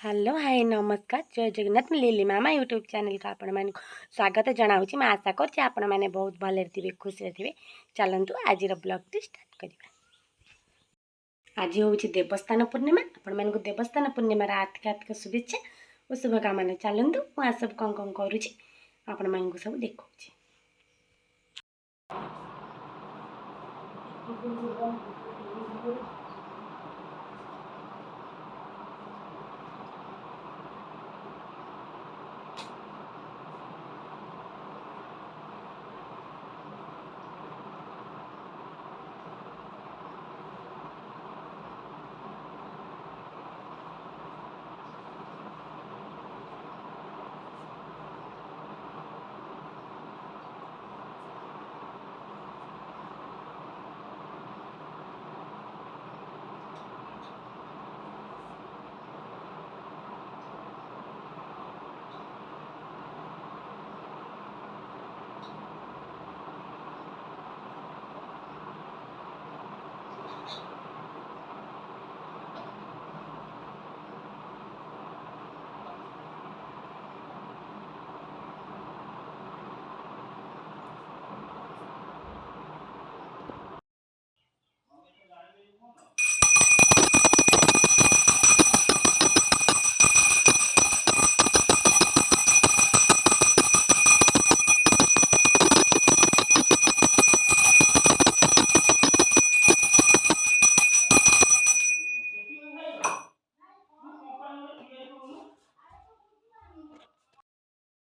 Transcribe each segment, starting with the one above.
Hello hi नमस्कार जय Jagannath lily मामा YouTube channel का आपण मान स्वागत जनाऊँ। मैं आशा कर आपण मैंने बहुत भले थे खुशी थे। चलतु आज ब्लॉग टी स्टार्ट करवा। आज हूँ देवस्थान पूर्णिमा। आपण मानक देवस्थान पूर्णिमार हार्दिक हार्दिक शुभेच्छा और शुभकामना। चलतु मुझे सब कौन कौन करुँची आपण मानक सब देखा।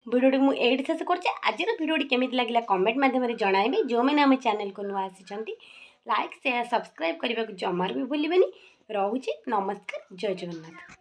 भिडियो मुझे शेष कर आज भिडियो केमी लगे कमेंट मध्यम जनइबे। जो मैंने आम चैनल को नुआ आसी लाइक शेयर सब्सक्राइब करने को जमार भी भूलें। रोचे नमस्कार जय जगन्नाथ।